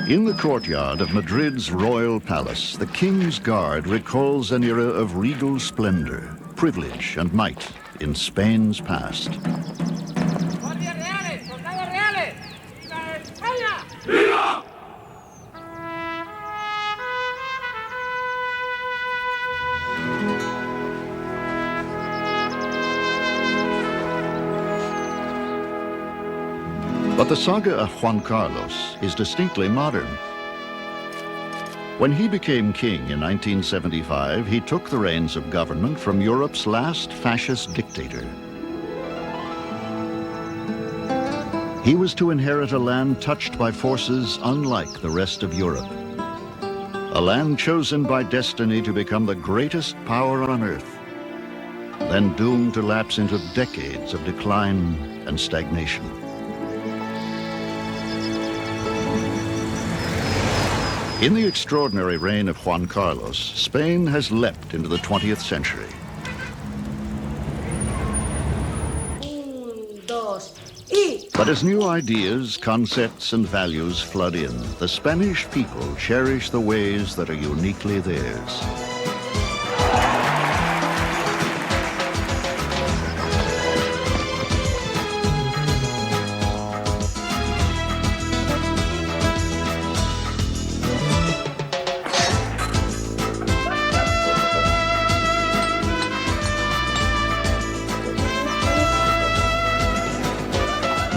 In the courtyard of Madrid's royal palace, the King's Guard recalls an era of regal splendor, privilege, and might in Spain's past. But the saga of Juan Carlos is distinctly modern. When he became king in 1975, he took the reins of government from Europe's last fascist dictator. He was to inherit a land touched by forces unlike the rest of Europe. A land chosen by destiny to become the greatest power on earth, then doomed to lapse into decades of decline and stagnation. In the extraordinary reign of Juan Carlos, Spain has leapt into the 20th century. But as new ideas, concepts, and values flood in, the Spanish people cherish the ways that are uniquely theirs.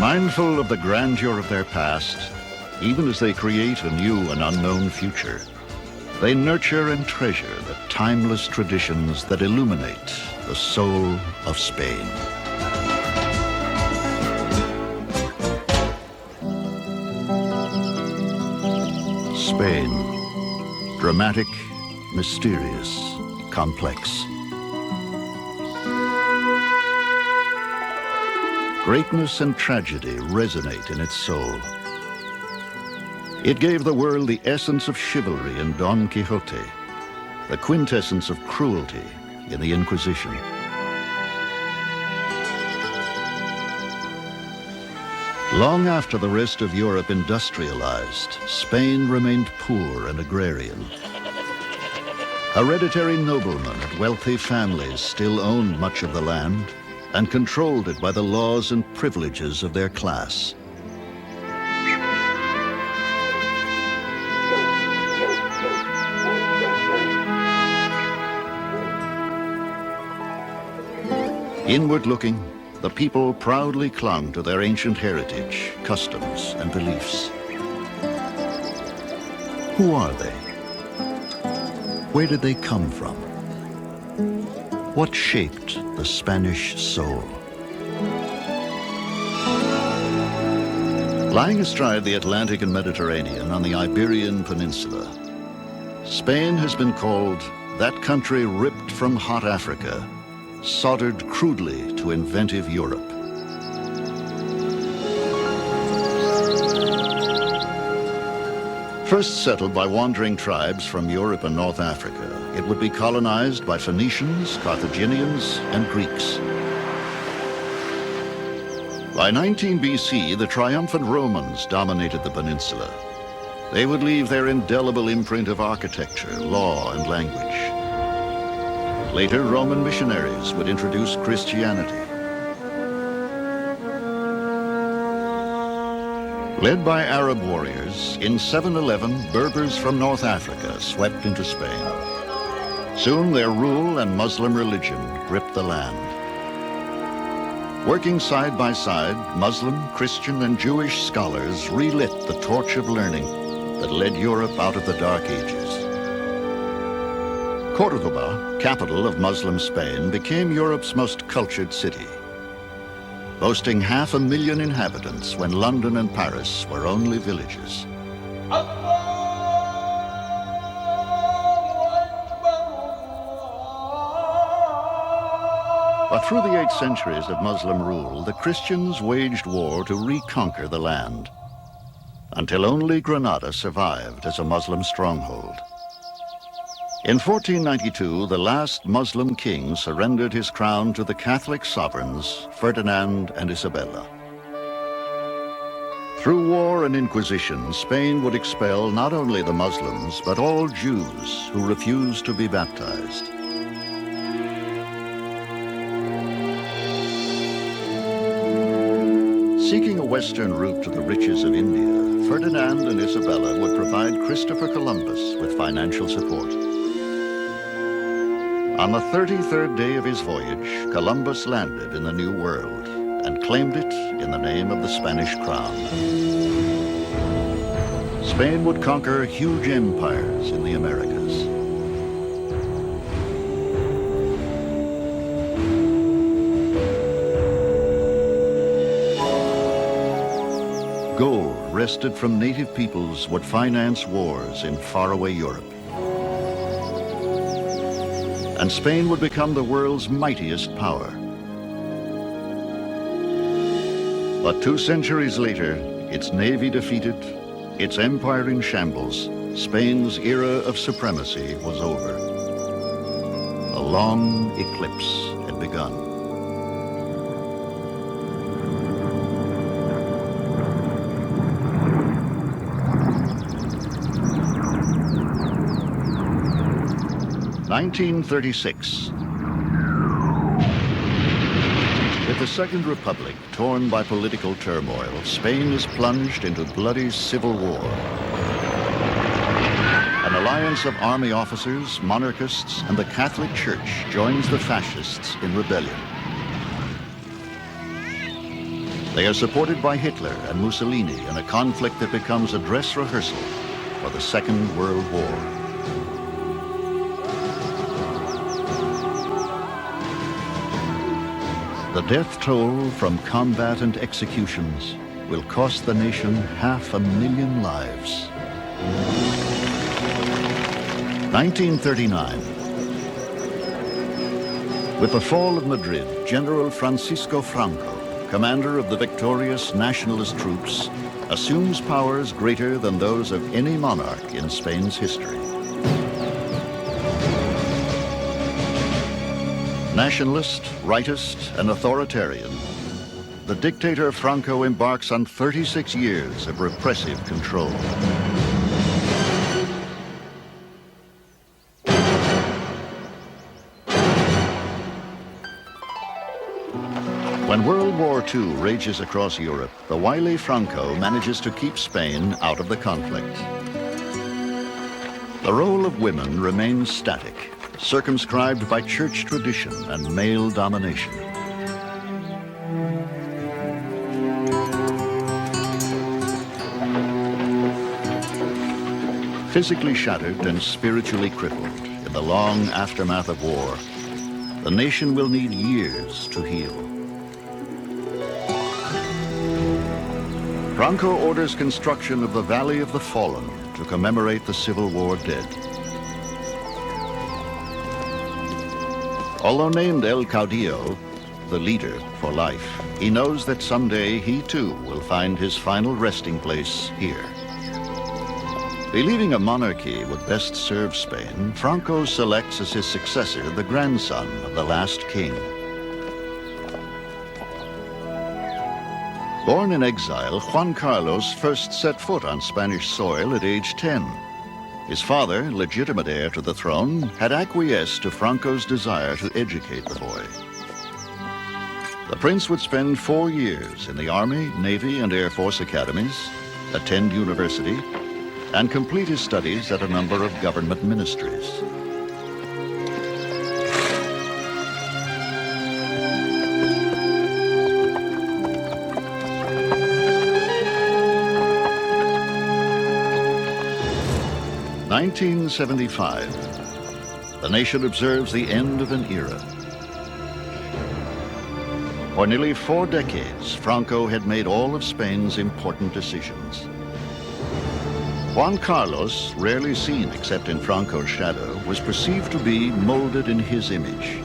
Mindful of the grandeur of their past, even as they create a new and unknown future, they nurture and treasure the timeless traditions that illuminate the soul of Spain. Spain, dramatic, mysterious, complex. Greatness and tragedy resonate in its soul. It gave the world the essence of chivalry in Don Quixote, the quintessence of cruelty in the Inquisition. Long after the rest of Europe industrialized, Spain remained poor and agrarian. Hereditary noblemen and wealthy families still owned much of the land and controlled it by the laws and privileges of their class. Inward looking, the people proudly clung to their ancient heritage, customs, and beliefs. Who are they? Where did they come from? What shaped the Spanish soul? Lying astride the Atlantic and Mediterranean on the Iberian Peninsula, Spain has been called that country ripped from hot Africa, soldered crudely to inventive Europe. First settled by wandering tribes from Europe and North Africa, it would be colonized by Phoenicians, Carthaginians, and Greeks. By 19 BC, the triumphant Romans dominated the peninsula. They would leave their indelible imprint of architecture, law, and language. Later, Roman missionaries would introduce Christianity. Led by Arab warriors, in 711, Berbers from North Africa swept into Spain. Soon their rule and Muslim religion gripped the land. Working side by side, Muslim, Christian, and Jewish scholars relit the torch of learning that led Europe out of the Dark Ages. Córdoba, capital of Muslim Spain, became Europe's most cultured city, boasting 500,000 inhabitants when London and Paris were only villages. But through the 8 centuries of Muslim rule, the Christians waged war to reconquer the land, until only Granada survived as a Muslim stronghold. In 1492, the last Muslim king surrendered his crown to the Catholic sovereigns, Ferdinand and Isabella. Through war and inquisition, Spain would expel not only the Muslims, but all Jews who refused to be baptized. Seeking a western route to the riches of India, Ferdinand and Isabella would provide Christopher Columbus with financial support. On the 33rd day of his voyage, Columbus landed in the New World and claimed it in the name of the Spanish crown. Spain would conquer huge empires in the Americas. Gold wrested from native peoples would finance wars in faraway Europe. And Spain would become the world's mightiest power. But 2 centuries later, its navy defeated, its empire in shambles, Spain's era of supremacy was over. A long eclipse had begun. (1936). With the Second Republic torn by political turmoil, Spain is plunged into bloody civil war. An alliance of army officers, monarchists, and the Catholic Church joins the fascists in rebellion. They are supported by Hitler and Mussolini in a conflict that becomes a dress rehearsal for the Second World War. The death toll from combat and executions will cost the nation 500,000 lives. 1939. With the fall of Madrid, General Francisco Franco, commander of the victorious nationalist troops, assumes powers greater than those of any monarch in Spain's history. Nationalist, rightist, and authoritarian, the dictator Franco embarks on 36 years of repressive control. When World War II rages across Europe, the wily Franco manages to keep Spain out of the conflict. The role of women remains static, circumscribed by church tradition and male domination. Physically shattered and spiritually crippled in the long aftermath of war, the nation will need years to heal. Franco orders construction of the Valley of the Fallen to commemorate the Civil War dead. Although named El Caudillo, the leader for life, he knows that someday he too will find his final resting place here. Believing a monarchy would best serve Spain, Franco selects as his successor the grandson of the last king. Born in exile, Juan Carlos first set foot on Spanish soil at age 10. His father, legitimate heir to the throne, had acquiesced to Franco's desire to educate the boy. The prince would spend 4 years in the Army, Navy, and Air Force academies, attend university, and complete his studies at a number of government ministries. In 1975, the nation observes the end of an era. For nearly 4 decades, Franco had made all of Spain's important decisions. Juan Carlos, rarely seen except in Franco's shadow, was perceived to be molded in his image.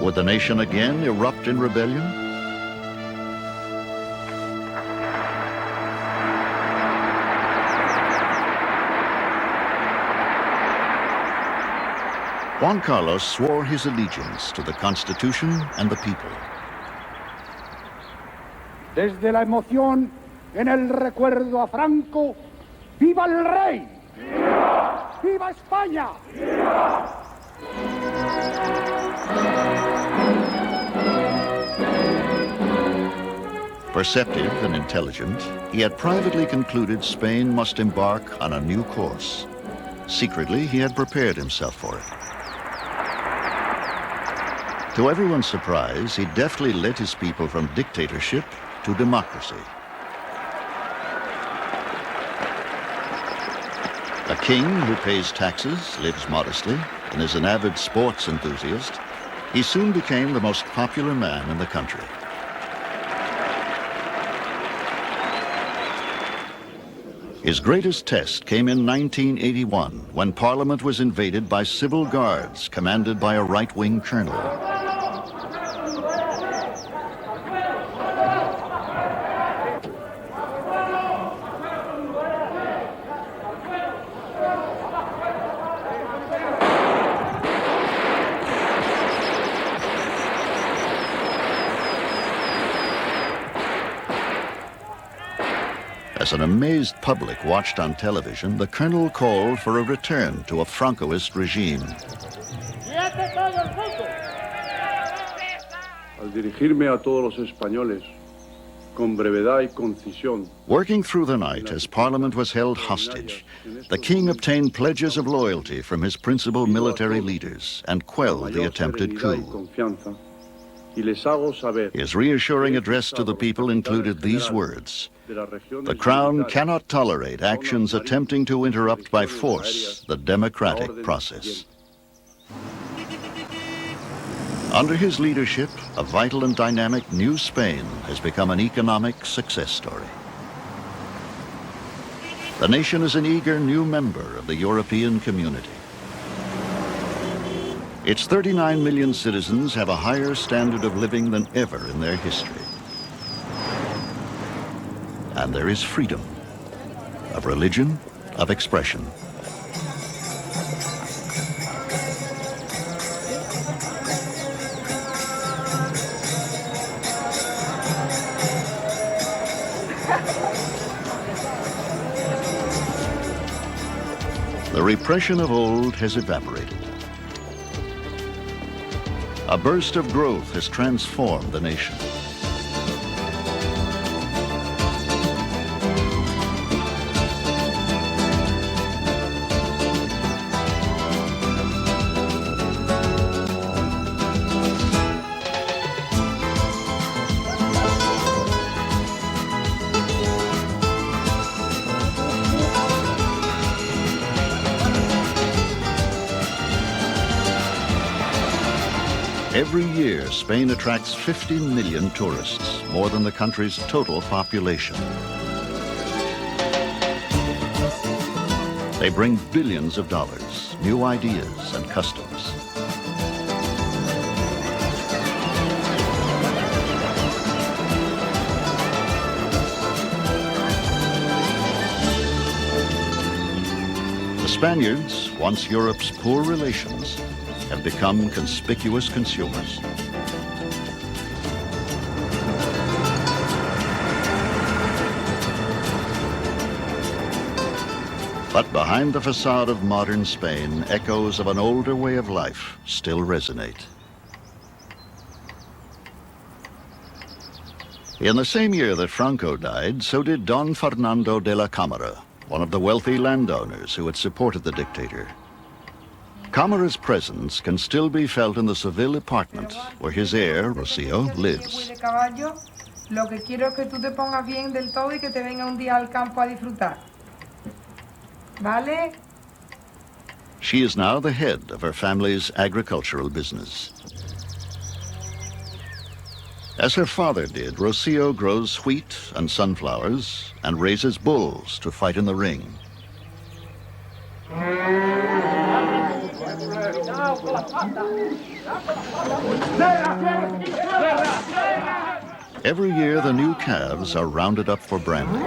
Would the nation again erupt in rebellion? Juan Carlos swore his allegiance to the Constitution and the people. Desde la emoción En el recuerdo a Franco, ¡viva el rey! ¡Viva! ¡Viva España! ¡Viva! Perceptive and intelligent, he had privately concluded Spain must embark on a new course. Secretly, he had prepared himself for it. To everyone's surprise, he deftly led his people from dictatorship to democracy. A king who pays taxes, lives modestly, and is an avid sports enthusiast, he soon became the most popular man in the country. His greatest test came in 1981, when Parliament was invaded by civil guards commanded by a right-wing colonel. As an amazed public watched on television, the colonel called for a return to a Francoist regime. Al dirigirme a todos los españoles, con brevedad y concisión. Working through the night as Parliament was held hostage, the king obtained pledges of loyalty from his principal military leaders and quelled the attempted coup. His reassuring address to the people included these words: "The Crown cannot tolerate actions attempting to interrupt by force the democratic process." Under his leadership, a vital and dynamic new Spain has become an economic success story. The nation is an eager new member of the European community. Its 39 million citizens have a higher standard of living than ever in their history. And there is freedom of religion, of expression. The repression of old has evaporated. A burst of growth has transformed the nation. Every year, Spain attracts 50 million tourists, more than the country's total population. They bring billions of dollars, new ideas and customs. The Spaniards, once Europe's poor relations, have become conspicuous consumers. But behind the facade of modern Spain, echoes of an older way of life still resonate. In the same year that Franco died, so did Don Fernando de la Cámara, one of the wealthy landowners who had supported the dictator. Cámara's presence can still be felt in the Seville apartment where his heir, Rocío, lives. Lo que quiero es que tú te pongas bien del todo y que te venga un día al campo a disfrutar. ¿Vale? She is now the head of her family's agricultural business. As her father did, Rocío grows wheat and sunflowers and raises bulls to fight in the ring. Every year, the new calves are rounded up for branding.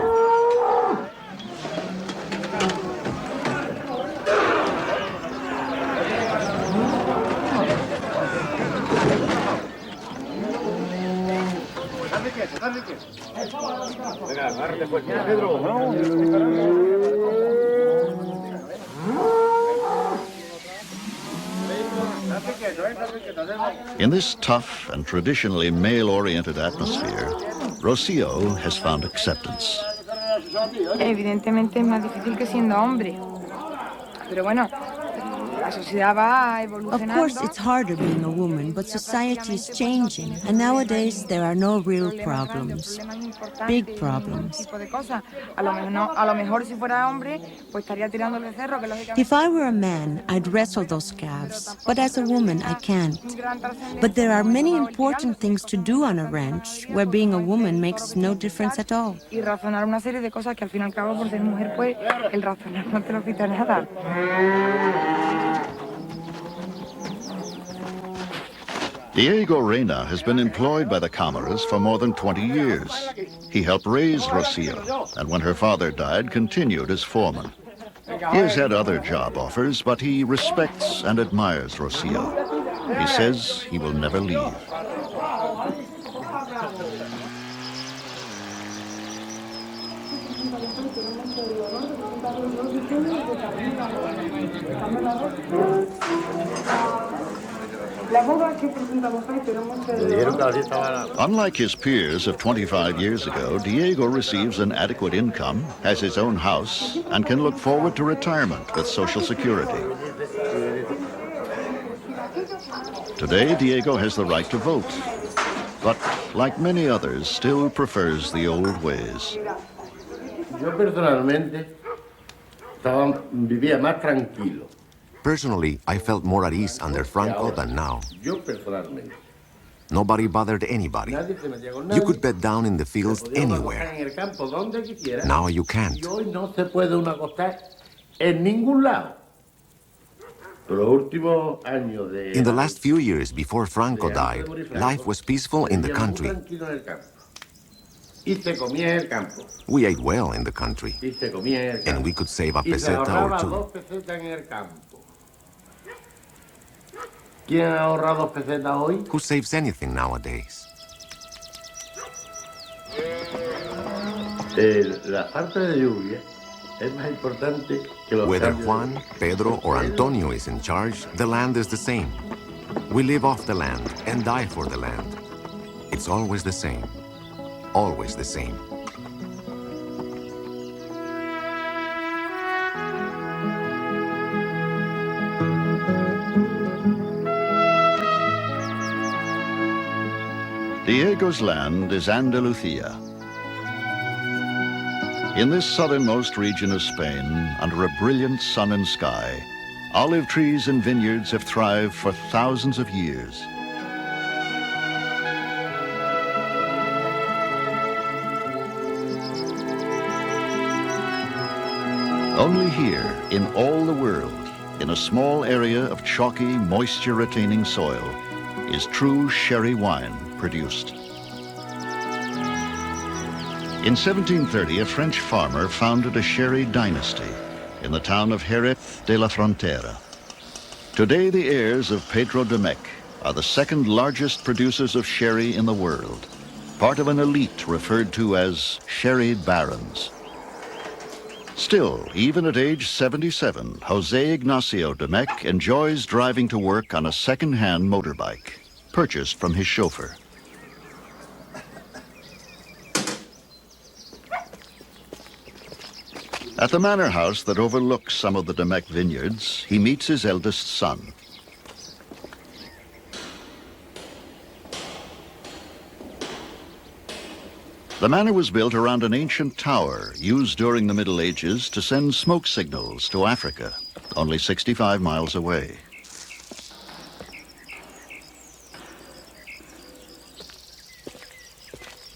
In this tough and traditionally male-oriented atmosphere, Rocio has found acceptance. Evidentemente es más difícil que siendo hombre. Pero bueno, la sociedad va Of course, it's harder being a woman, but society is changing, and nowadays there are no real problems. Big problems. A lo mejor si fuera hombre, pues estaría tirando el becerro, que lógicamente... If I were a man, I'd wrestle those calves, but as a woman, I can't. But there are many important things to do on a ranch, where being a woman makes no difference at all. Y razonar una serie de cosas que al fin y al cabo, por ser mujer, pues el razonar no te lo quita nada. Diego Reyna has been employed by the Cámaras for more than 20 years. He helped raise Rocio, and when her father died, continued as foreman. He has had other job offers, but he respects and admires Rocio. He says he will never leave. Unlike his peers of 25 years ago, Diego receives an adequate income, has his own house, and can look forward to retirement with Social Security. Today, Diego has the right to vote, but like many others, still prefers the old ways. Yo personalmente vivía más tranquilo. Personally, I felt more at ease under Franco than now. Yo personalmente. Nobody bothered anybody. You could bed down in the fields anywhere. En el campo donde quisiera. Now you can't. Y hoy no se puede uno acostar en ningún lado. Los últimos años de... In the last few years before Franco died, life was peaceful in the country. Tranquilo en el campo. Y se comía en el campo. We ate well in the country, Y se comía en el campo. and we could save a Y se peseta ahorraba or two. 2 pesetas en el campo. ¿Quién ha ahorrado 2 pesetas hoy? Who saves anything nowadays? La falta de lluvia es más importante que los Whether cambios. Juan, Pedro, or Antonio is in charge, the land is the same. We live off the land and die for the land. It's always the same. Always the same. Diego's land is Andalusia. In this southernmost region of Spain, under a brilliant sun and sky, olive trees and vineyards have thrived for thousands of years. Only here, in all the world, in a small area of chalky, moisture-retaining soil, is true sherry wine produced. In 1730, a French farmer founded a sherry dynasty in the town of Jerez de la Frontera. Today, the heirs of Pedro Domecq are the second largest producers of sherry in the world, part of an elite referred to as sherry barons. Still, even at age 77, Jose Ignacio Domecq enjoys driving to work on a second-hand motorbike, purchased from his chauffeur. At the manor house that overlooks some of the Domecq vineyards, he meets his eldest son. The manor was built around an ancient tower used during the Middle Ages to send smoke signals to Africa, only 65 miles away.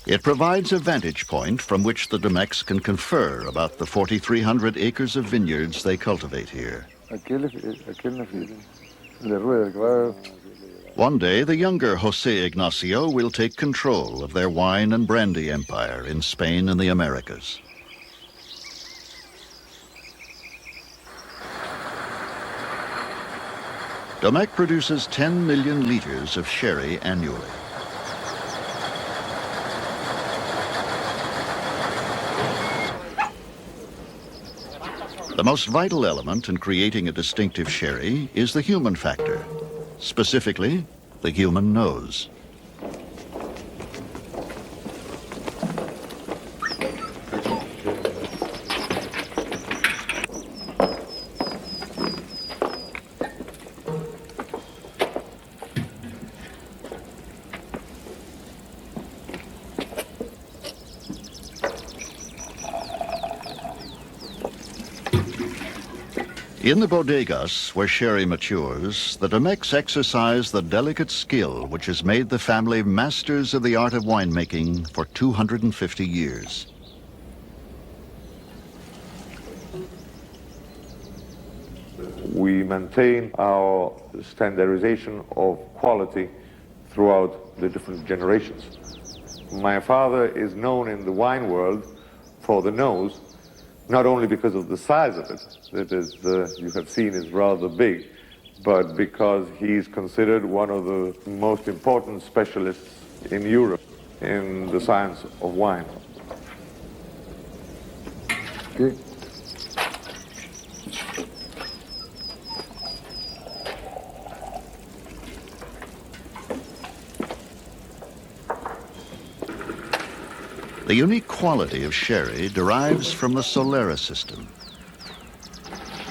It provides a vantage point from which the Domecqs can confer about the 4,300 acres of vineyards they cultivate here. One day, the younger Jose Ignacio will take control of their wine and brandy empire in Spain and the Americas. Domecq produces 10 million liters of sherry annually. The most vital element in creating a distinctive sherry is the human factor, specifically the human nose. In the bodegas where sherry matures, the Domecqs exercise the delicate skill which has made the family masters of the art of winemaking for 250 years. We maintain our standardization of quality throughout the different generations. My father is known in the wine world for the nose, not only because of the size of it, that is, you have seen is rather big, but because he's considered one of the most important specialists in Europe in the science of wine. Okay. The unique quality of sherry derives from the Solera system.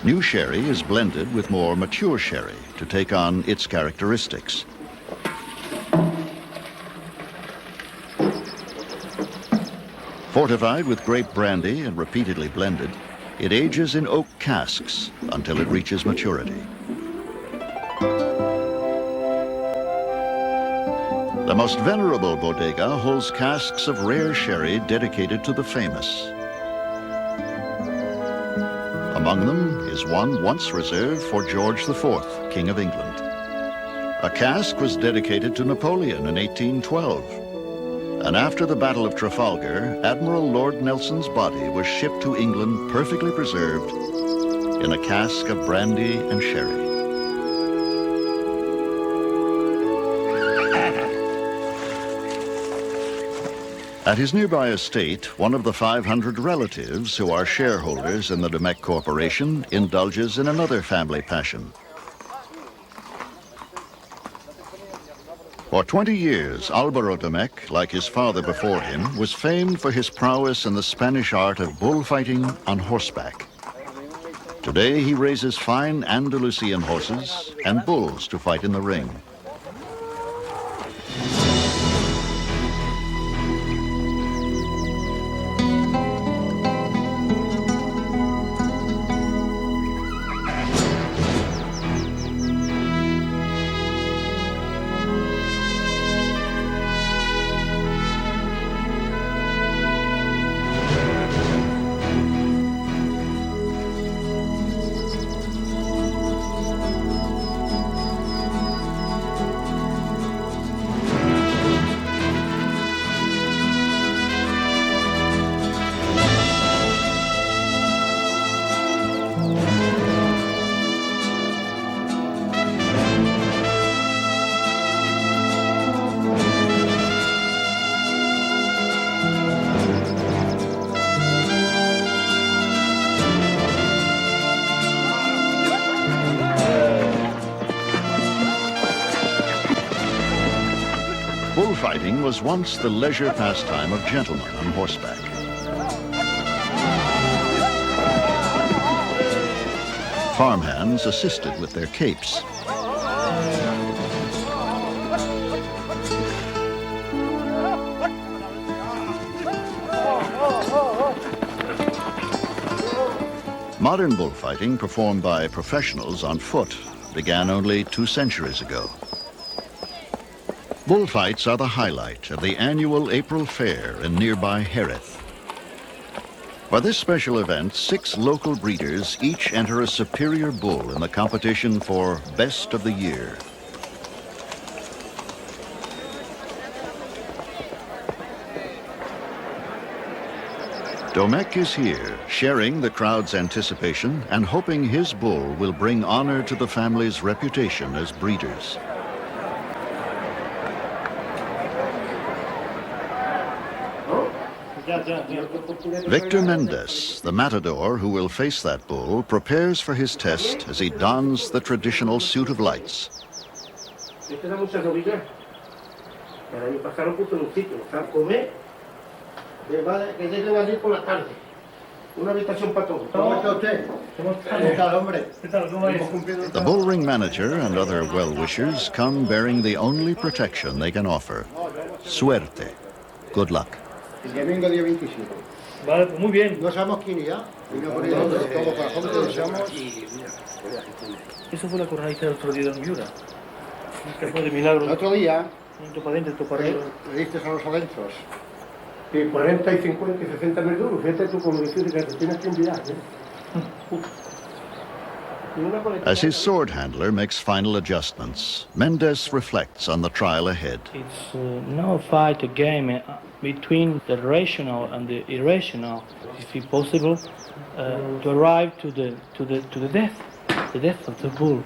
New sherry is blended with more mature sherry to take on its characteristics. Fortified with grape brandy and repeatedly blended, it ages in oak casks until it reaches maturity. The most venerable bodega holds casks of rare sherry dedicated to the famous. Among them is one once reserved for George IV, King of England. A cask was dedicated to Napoleon in 1812. And after the Battle of Trafalgar, Admiral Lord Nelson's body was shipped to England perfectly preserved in a cask of brandy and sherry. At his nearby estate, one of the 500 relatives who are shareholders in the Domecq Corporation indulges in another family passion. For 20 years, Alvaro Domecq, like his father before him, was famed for his prowess in the Spanish art of bullfighting on horseback. Today, he raises fine Andalusian horses and bulls to fight in the ring. Bullfighting was once the leisure pastime of gentlemen on horseback. Farmhands assisted with their capes. Modern bullfighting, performed by professionals on foot, began only 2 centuries ago. Bullfights are the highlight of the annual April Fair in nearby Jerez. For this special event, 6 local breeders each enter a superior bull in the competition for Best of the Year. Domecq is here, sharing the crowd's anticipation and hoping his bull will bring honor to the family's reputation as breeders. Victor Mendez, the matador who will face that bull, prepares for his test as he dons the traditional suit of lights. Esta era mucha novilla. El año pasado puso en un sitio, o sea, comer, que llegue allí por la tarde. Una habitación para todos. ¿Cómo está usted? ¿Qué tal, hombre? The bull ring manager and other well-wishers come bearing the only protection they can offer. Suerte. Good luck. El domingo día 27. Vale, pues muy bien. No sabemos quién irá. Vino por ahí todo para juntos, deseamos. Eso fue la coronadita del otro día de Miura. Que fue de milagro. El otro día Un topa adentro, topa arriba. le diste a los adentros. Y 40 y 50 y 60 mil duros. Fíjate tú como decir que te tienes que enviar, ¿eh? As his sword handler makes final adjustments, Mendez reflects on the trial ahead. It's no fight, a game between the rational and the irrational. If it's possible, to arrive to the death of the bull.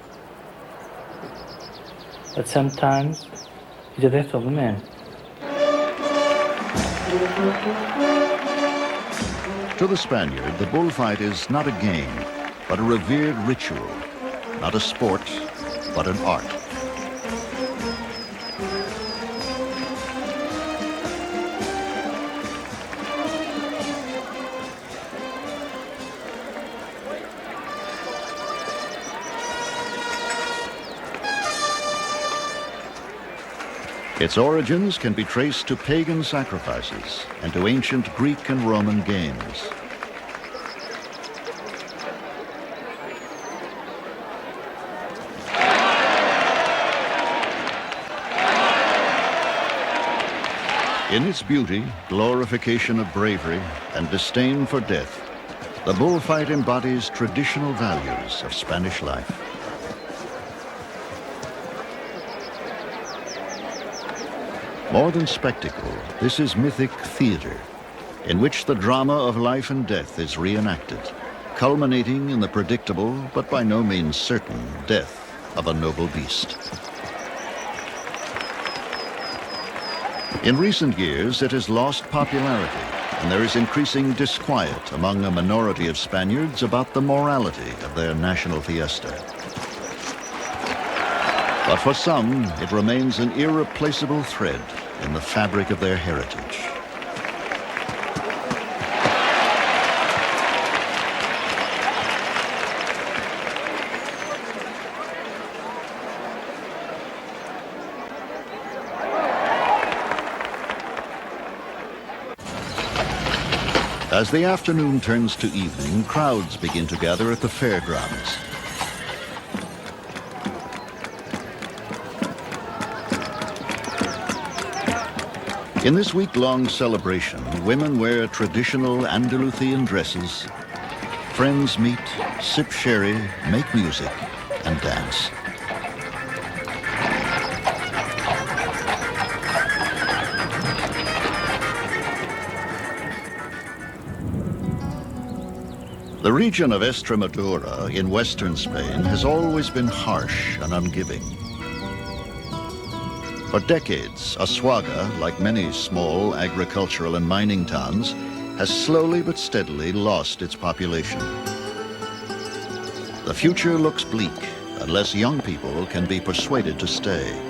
But sometimes it's the death of the man. To the Spaniard, the bullfight is not a game, but a revered ritual, not a sport, but an art. Its origins can be traced to pagan sacrifices and to ancient Greek and Roman games. In its beauty, glorification of bravery, and disdain for death, the bullfight embodies traditional values of Spanish life. More than spectacle, this is mythic theater, in which the drama of life and death is reenacted, culminating in the predictable, but by no means certain, death of a noble beast. In recent years, it has lost popularity, and there is increasing disquiet among a minority of Spaniards about the morality of their national fiesta. But for some, it remains an irreplaceable thread in the fabric of their heritage. As the afternoon turns to evening, crowds begin to gather at the fairgrounds. In this week-long celebration, women wear traditional Andalusian dresses. Friends meet, sip sherry, make music, and dance. The region of Extremadura in western Spain has always been harsh and ungiving. For decades, Assuaga, like many small agricultural and mining towns, has slowly but steadily lost its population. The future looks bleak unless young people can be persuaded to stay.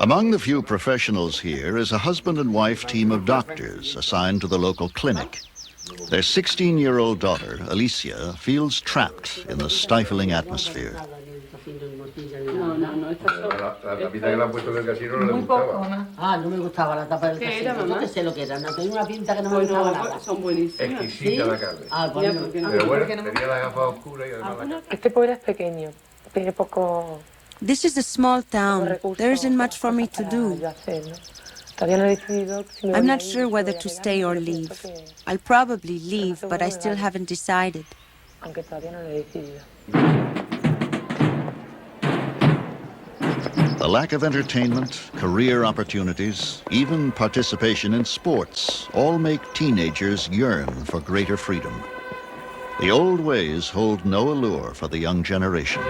Among the few professionals here is a husband and wife team of doctors assigned to the local clinic. Their 16-year-old daughter, Alicia, feels trapped in the stifling atmosphere. La pinta que le han puesto en el casino no le gustaba. Ah, no me gustaba la tapa del casino. No te sé lo que era. No, tenía una pinta que no me gustaba nada. Son buenísimas. Exquisita la carne. Ah, pues no. Pero bueno, tenía la gafa oscura y además la carne. Este pueblo es pequeño, tiene poco. This is a small town. There isn't much for me to do. I'm not sure whether to stay or leave. I'll probably leave, but I still haven't decided. The lack of entertainment, career opportunities, even participation in sports all make teenagers yearn for greater freedom. The old ways hold no allure for the young generation.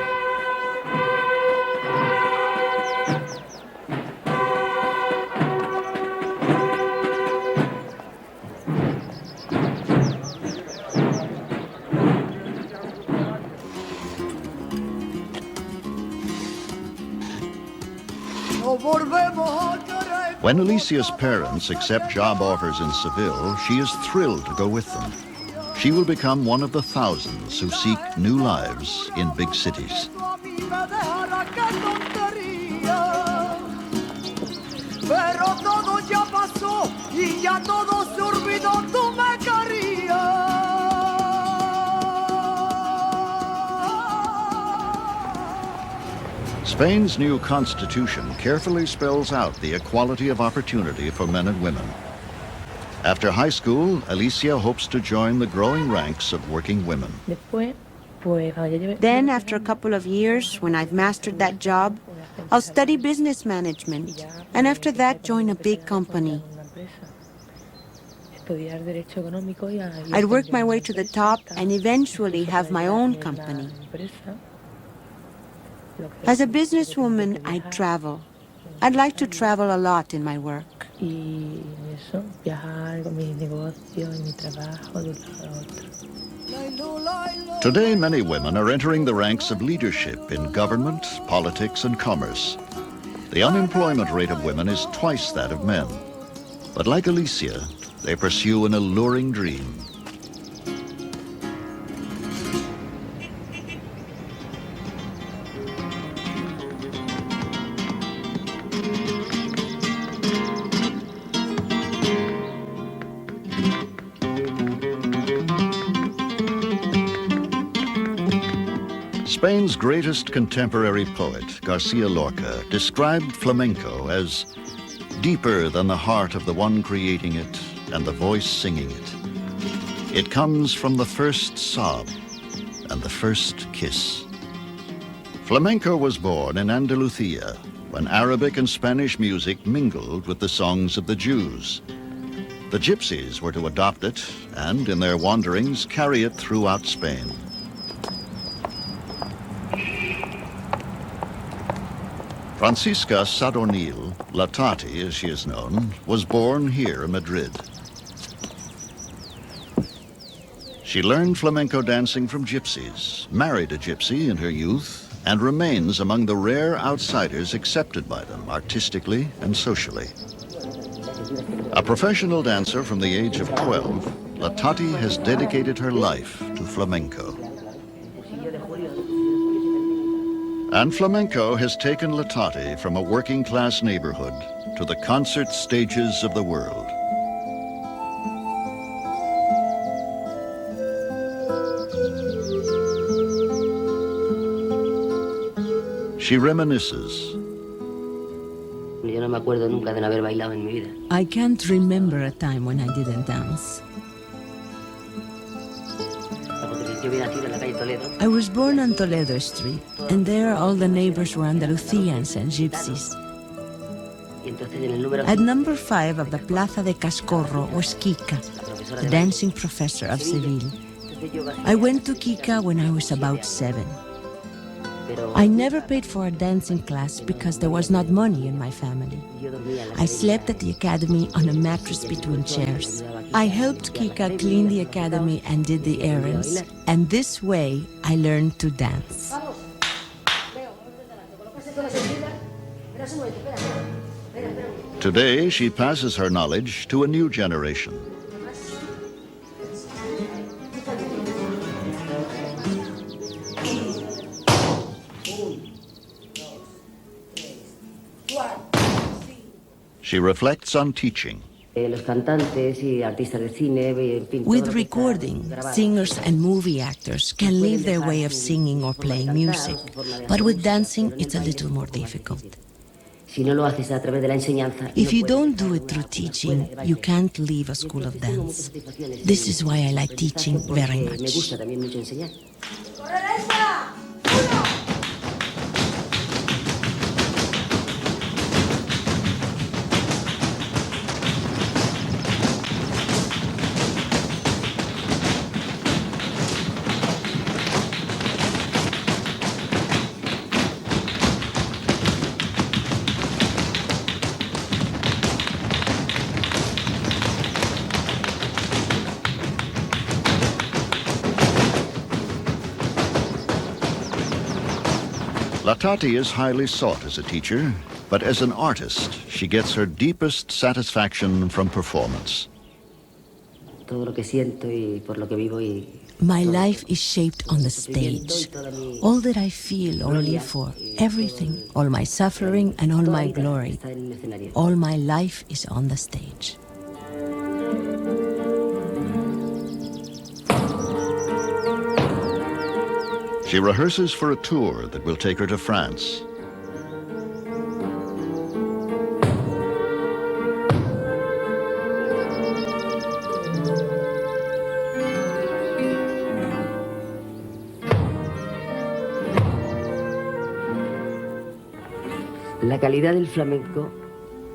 When Alicia's parents accept job offers in Seville, she is thrilled to go with them. She will become one of the thousands who seek new lives in big cities. Spain's new constitution carefully spells out the equality of opportunity for men and women. After high school, Alicia hopes to join the growing ranks of working women. Then, after a couple of years, when I've mastered that job, I'll study business management, and after that, join a big company. I'd work my way to the top and eventually have my own company. As a businesswoman, I'd travel. I'd like to travel a lot in my work. Today, many women are entering the ranks of leadership in government, politics, and commerce. The unemployment rate of women is twice that of men. But like Alicia, they pursue an alluring dream. Spain's greatest contemporary poet, Garcia Lorca, described flamenco as deeper than the heart of the one creating it and the voice singing it. It comes from the first sob and the first kiss. Flamenco was born in Andalusia when Arabic and Spanish music mingled with the songs of the Jews. The gypsies were to adopt it and, in their wanderings, carry it throughout Spain. Francisca Sadornil, La Tati as she is known, was born here in Madrid. She learned flamenco dancing from gypsies, married a gypsy in her youth, and remains among the rare outsiders accepted by them artistically and socially. A professional dancer from the age of 12, La Tati has dedicated her life to flamenco. And flamenco has taken La Tati from a working-class neighborhood to the concert stages of the world. She reminisces. I can't remember a time when I didn't dance. I was born on Toledo Street, and there all the neighbors were Andalusians and gypsies. At number 5 of the Plaza de Cascorro was Kika, the dancing professor of Seville. I went to Kika when I was about 7. I never paid for a dancing class because there was not money in my family. I slept at the academy on a mattress between chairs. I helped Kika clean the academy and did the errands, and this way I learned to dance. Today, she passes her knowledge to a new generation. She reflects on teaching. With recording, singers and movie actors can leave their way of singing or playing music, but with dancing, it's a little more difficult. If you don't do it through teaching, you can't leave a school of dance. This is why I like teaching very much. Latati is highly sought as a teacher, but as an artist, she gets her deepest satisfaction from performance. Todo lo que siento y por lo que vivo y My life is shaped on the stage. All that I feel or live for, everything, all my suffering and all my glory, all my life is on the stage. She rehearses for a tour that will take her to France. la calidad del flamenco.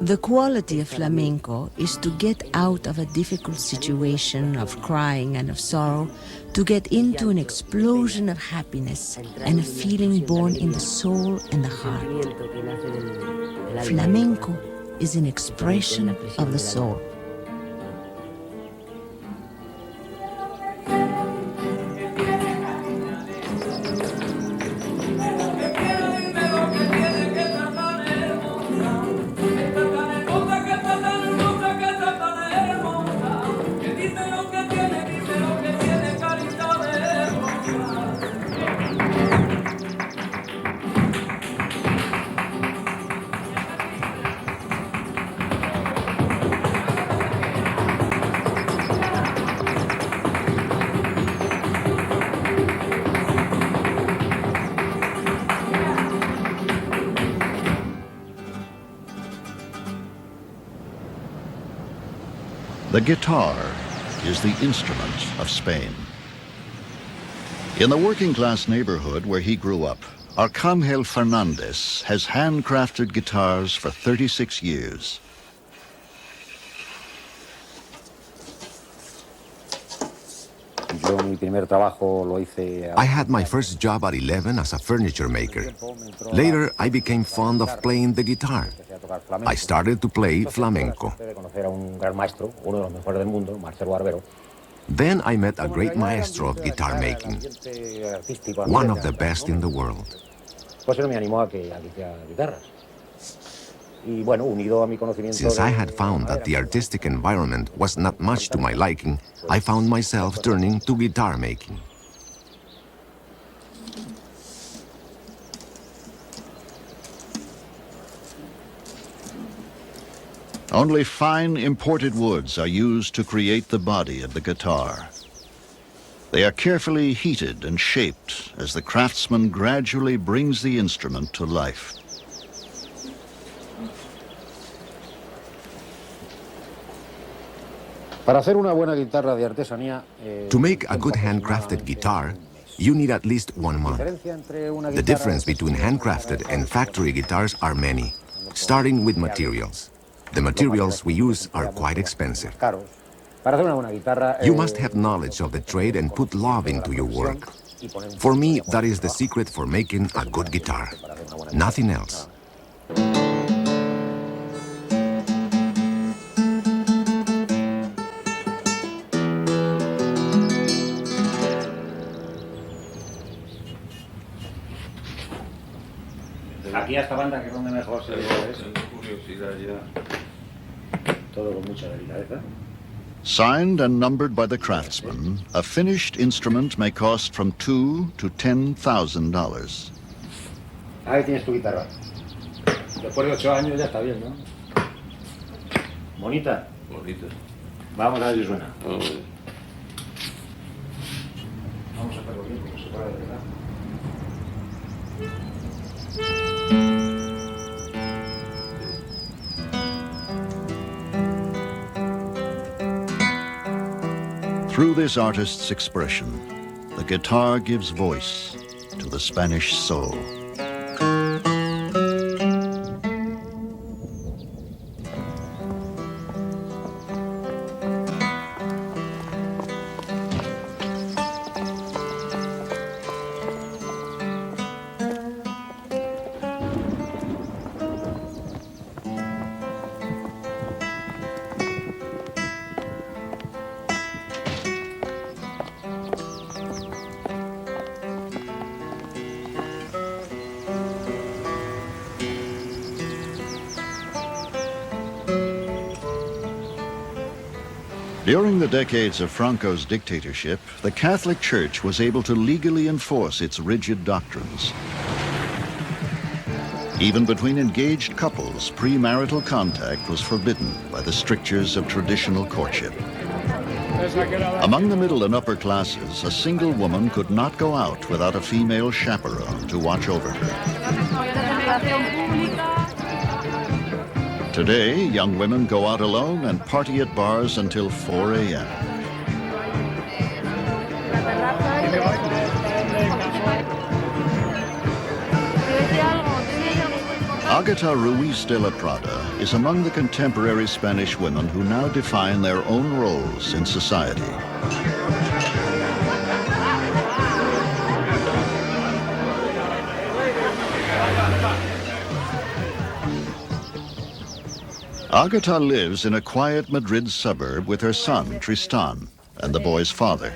The quality of flamenco is to get out of a difficult situation of crying and of sorrow, to get into an explosion of happiness and a feeling born in the soul and the heart. Flamenco is an expression of the soul. The guitar is the instrument of Spain. In the working-class neighborhood where he grew up, Arcangel Fernandez has handcrafted guitars for 36 years. I had my first job at 11 as a furniture maker. Later, I became fond of playing the guitar. I started to play flamenco. Then I met a great maestro of guitar making, one of the best in the world. Since I had found that the artistic environment was not much to my liking, I found myself turning to guitar making. Only fine imported woods are used to create the body of the guitar. They are carefully heated and shaped as the craftsman gradually brings the instrument to life. To make a good handcrafted guitar, you need at least 1 month. The difference between handcrafted and factory guitars are many, starting with materials. The materials we use are quite expensive. You must have knowledge of the trade and put love into your work. For me, that is the secret for making a good guitar. Nothing else. Aquí a esta banda, que es donde mejor se ve, curiosidad ya. Todo con mucha delicadeza. Signed and numbered by the craftsman, a finished instrument may cost from $2,000 to $10,000. Ahí tienes tu guitarra. Después de 8 años ya está bien, ¿no? Bonita. Bonita. Vamos a ver si suena. Vamos a hacerlo bien, como se puede, ¿verdad? Through this artist's expression, the guitar gives voice to the Spanish soul. During the decades of Franco's dictatorship, the Catholic Church was able to legally enforce its rigid doctrines. Even between engaged couples, premarital contact was forbidden by the strictures of traditional courtship. Among the middle and upper classes, a single woman could not go out without a female chaperone to watch over her. Today, young women go out alone and party at bars until 4 a.m. Agata Ruiz de la Prada is among the contemporary Spanish women who now define their own roles in society. Agata lives in a quiet Madrid suburb with her son, Tristan, and the boy's father.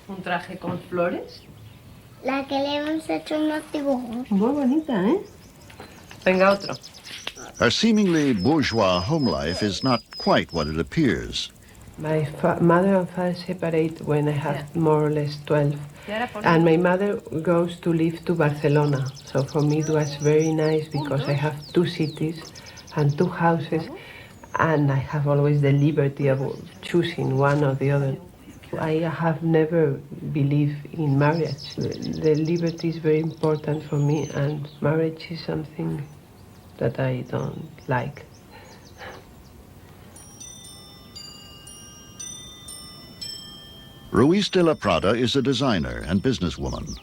Un traje con flores. La que le hemos hecho unos dibujos. Muy bonita, ¿eh? Venga, otro. Her seemingly bourgeois home life is not quite what it appears. My mother and father separated when I had more or less 12. And my mother goes to live to Barcelona. So for me it was very nice because I have 2 cities and 2 houses, and I have always the liberty of choosing one or the other. I have never believed in marriage. The liberty is very important for me, and marriage is something that I don't like. Ruiz de la Prada is a designer and businesswoman.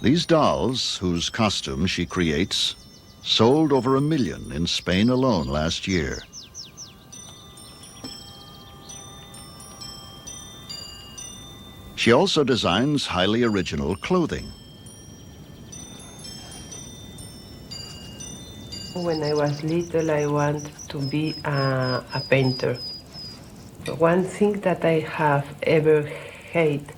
These dolls, whose costumes she creates, sold over 1 million in Spain alone last year. She also designs highly original clothing. When I was little, I wanted to be a painter. One thing that I have ever hated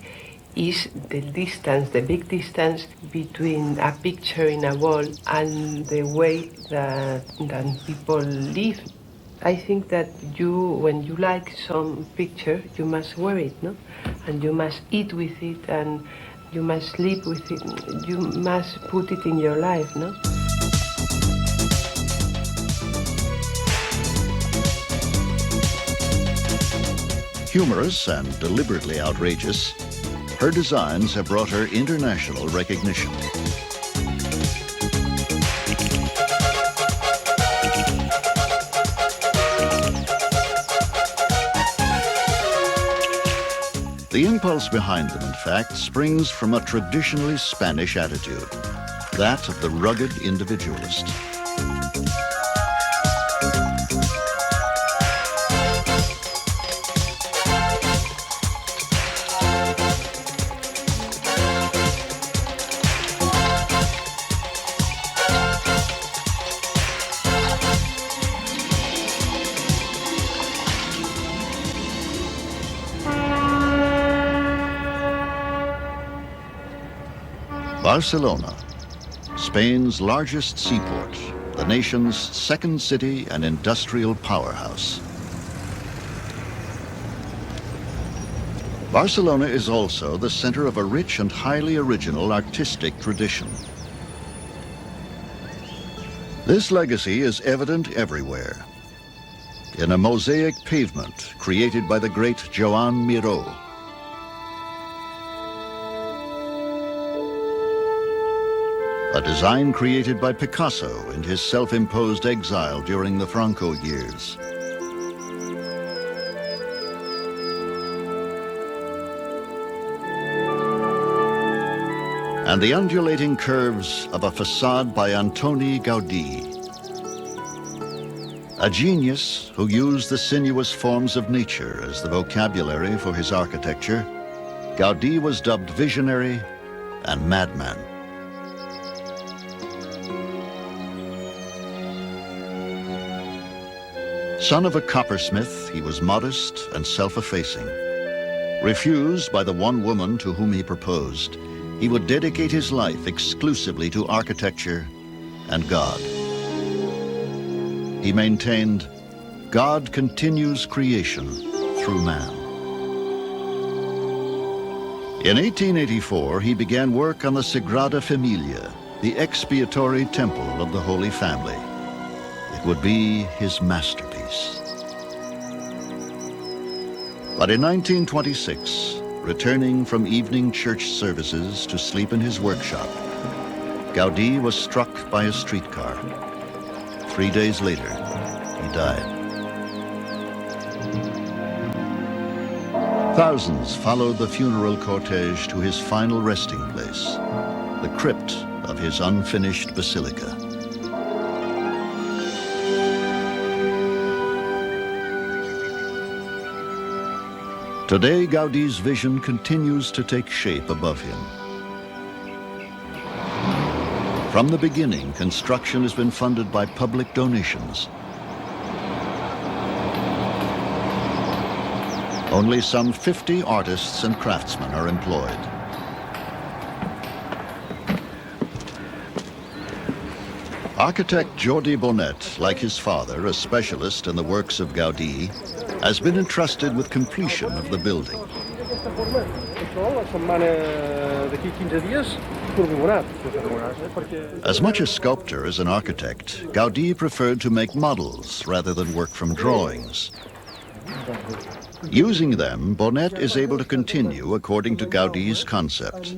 is the distance, the big distance between a picture in a wall and the way that people live. I think that when you like some picture, you must wear it, no? And you must eat with it, and you must sleep with it. You must put it in your life, no? Humorous and deliberately outrageous, her designs have brought her international recognition. The impulse behind them, in fact, springs from a traditionally Spanish attitude, that of the rugged individualist. Barcelona, Spain's largest seaport, the nation's second city and industrial powerhouse. Barcelona is also the center of a rich and highly original artistic tradition. This legacy is evident everywhere. In a mosaic pavement created by the great Joan Miró, a design created by Picasso in his self-imposed exile during the Franco years. And the undulating curves of a facade by Antoni Gaudí, a genius who used the sinuous forms of nature as the vocabulary for his architecture. Gaudí was dubbed visionary and madman. Son of a coppersmith, he was modest and self-effacing. Refused by the one woman to whom he proposed, he would dedicate his life exclusively to architecture and God. He maintained, God continues creation through man. In 1884, he began work on the Sagrada Familia, the expiatory temple of the Holy Family. It would be his masterpiece. But in 1926, returning from evening church services to sleep in his workshop, Gaudí was struck by a streetcar. 3 days later, he died. Thousands followed the funeral cortege to his final resting place, the crypt of his unfinished basilica. Today, Gaudí's vision continues to take shape above him. From the beginning, construction has been funded by public donations. Only some 50 artists and craftsmen are employed. Architect Jordi Bonet, like his father, a specialist in the works of Gaudí, has been entrusted with completion of the building. As much a sculptor as an architect, Gaudí preferred to make models rather than work from drawings. Using them, Bonet is able to continue according to Gaudí's concept.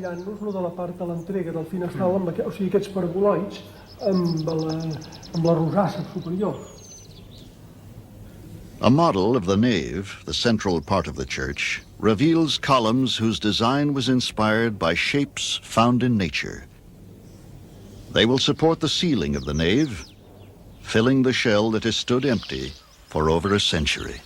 A model of the nave, the central part of the church, reveals columns whose design was inspired by shapes found in nature. They will support the ceiling of the nave, filling the shell that has stood empty for over a century.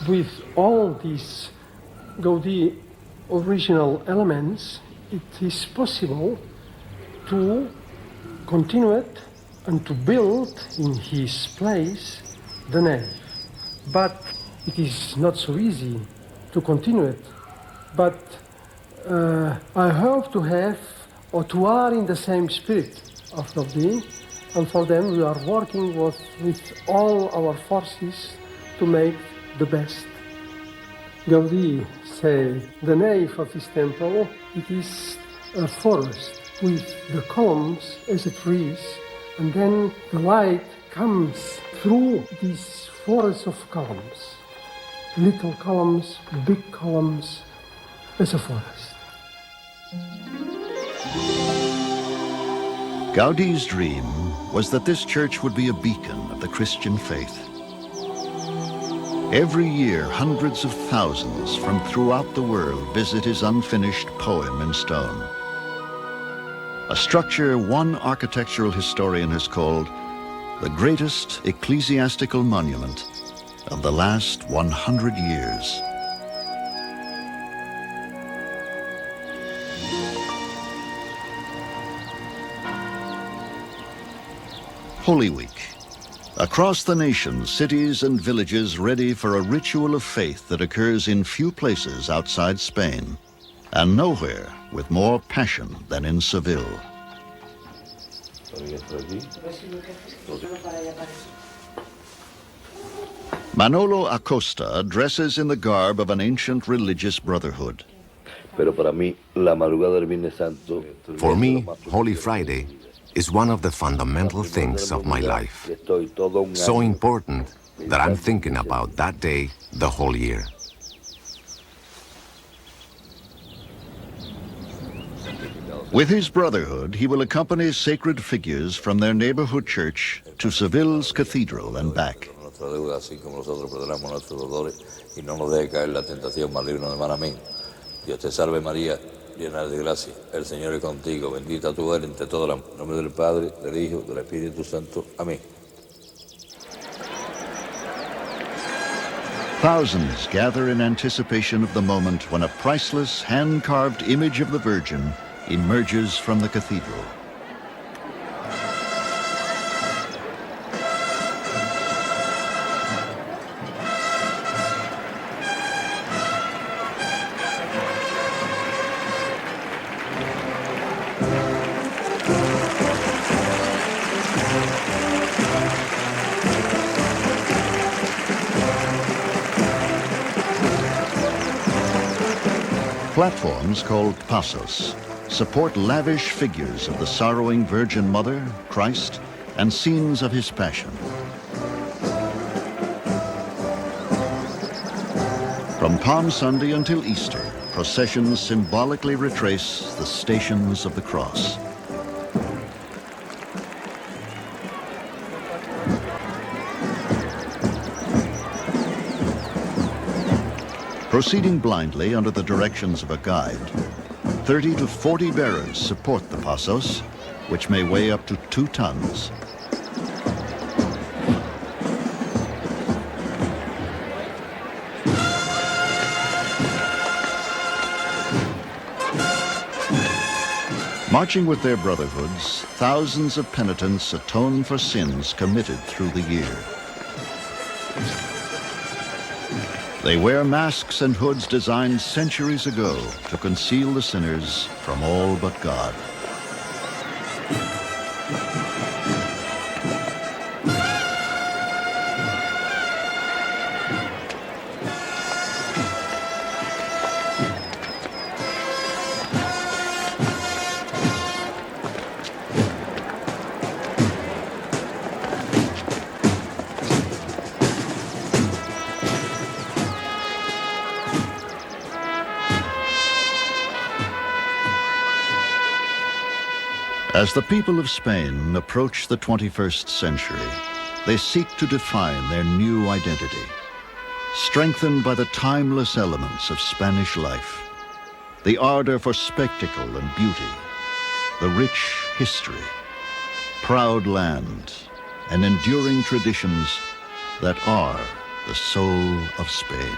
With all these Gaudí original elements, it is possible to continue it and to build in his place the nave. But it is not so easy to continue it. But I hope to have, or to are in the same spirit of Gaudí, and for them we are working with all our forces to make the best. Gaudí said the nave of this temple, it is a forest with the columns as a trees, and then the light comes through these forests of columns. Little columns, big columns, as a forest. Gaudí's dream was that this church would be a beacon of the Christian faith. Every year, hundreds of thousands from throughout the world visit his unfinished poem in stone. A structure one architectural historian has called the greatest ecclesiastical monument of the last 100 years. Holy Week. Across the nation, cities and villages ready for a ritual of faith that occurs in few places outside Spain, and nowhere with more passion than in Seville. Manolo Acosta dresses in the garb of an ancient religious brotherhood. For me, Holy Friday is one of the fundamental things of my life. So important that I'm thinking about that day the whole year. With his brotherhood, he will accompany sacred figures from their neighborhood church to Seville's cathedral and back. Dios te salve María, llena de gracia, el Señor es contigo, bendita tú eres entre todas las mujeres, en nombre del Padre, del Hijo, del Espíritu Santo. Amén. Thousands gather in anticipation of the moment when a priceless, hand-carved image of the Virgin emerges from the cathedral. Platforms called pasos support lavish figures of the sorrowing Virgin Mother, Christ, and scenes of his passion. From Palm Sunday until Easter, processions symbolically retrace the stations of the cross. Proceeding blindly under the directions of a guide, 30 to 40 bearers support the pasos, which may weigh up to 2 tons. Marching with their brotherhoods, thousands of penitents atone for sins committed through the year. They wear masks and hoods designed centuries ago to conceal the sinners from all but God. As the people of Spain approach the 21st century, they seek to define their new identity, strengthened by the timeless elements of Spanish life, the ardor for spectacle and beauty, the rich history, proud land, and enduring traditions that are the soul of Spain.